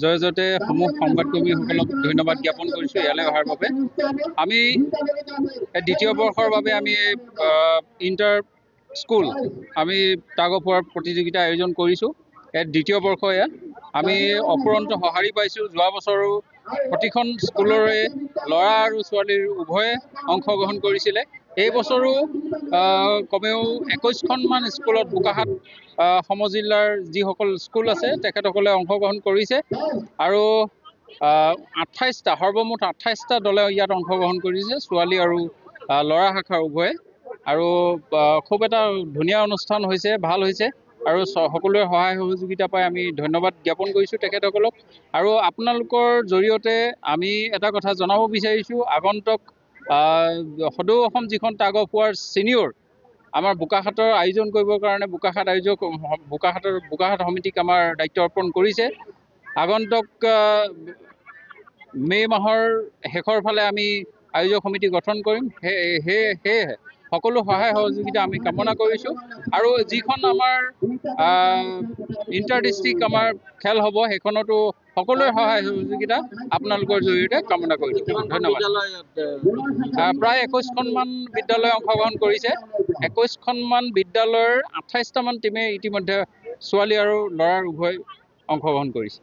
জয়জতে সমূহ সংবাদকৰ্মীসকলক ধন্যবাদ জ্ঞাপন কৰিছোঁ ইয়ালৈ অহাৰ বাবে। আমি দ্বিতীয় বৰ্ষৰ বাবে আমি ইণ্টাৰ স্কুল আমি টাগ অফ ৱাৰ প্ৰতিযোগিতা আয়োজন কৰিছোঁ। দ্বিতীয় বৰ্ষ এয়া আমি অফুৰন্ত সঁহাৰি পাইছোঁ। যোৱা বছৰো প্ৰতিখন স্কুলৰে ল'ৰা আৰু ছোৱালীৰ উভয়ে অংশগ্ৰহণ কৰিছিলে। এই বছৰো কমেও 21খনমান স্কুলত বোকাখাত সমজিলাৰ যিসকল স্কুল আছে তেখেতসকলে অংশগ্ৰহণ কৰিছে আৰু 28টা সৰ্বমুঠ 28টা দলে ইয়াত অংশগ্ৰহণ কৰিছে, ছোৱালী আৰু ল'ৰা শাখাৰ উভয়ে। আৰু খুব এটা ধুনীয়া অনুষ্ঠান হৈছে, ভাল হৈছে আৰু সকলোৰে সহায় সহযোগিতা পাই আমি ধন্যবাদ জ্ঞাপন কৰিছোঁ তেখেতসকলক। আৰু আপোনালোকৰ জৰিয়তে আমি এটা কথা জনাব বিচাৰিছোঁ, আগন্তুক সদৌ অসম যিখন টাগ অফ ৱাৰ ছিনিয়ৰ আমাৰ বোকাখাতৰ আয়োজন কৰিবৰ কাৰণে বোকাখাত সমিতিক আমাৰ দায়িত্ব অৰ্পণ কৰিছে। আগন্তুক মে' মাহৰ শেষৰ ফালে আমি আয়োজক সমিতি গঠন কৰিম। সেয়েহে সকলো সহায় সহযোগিতা আমি কামনা কৰিছোঁ। আৰু যিখন আমাৰ ইণ্টাৰ ডিষ্ট্ৰিক্ট আমাৰ খেল হ'ব সেইখনতো সকলোৰে সহায় সহযোগিতা আপোনালোকৰ জৰিয়তে কামনা কৰিছোঁ। ধন্যবাদ। প্ৰায় 21খনমান বিদ্যালয়ে অংশগ্ৰহণ কৰিছে। 21খনমান বিদ্যালয়ৰ 28টামান টীমে ইতিমধ্যে ছোৱালী আৰু ল'ৰাৰ উভয় অংশগ্ৰহণ কৰিছে।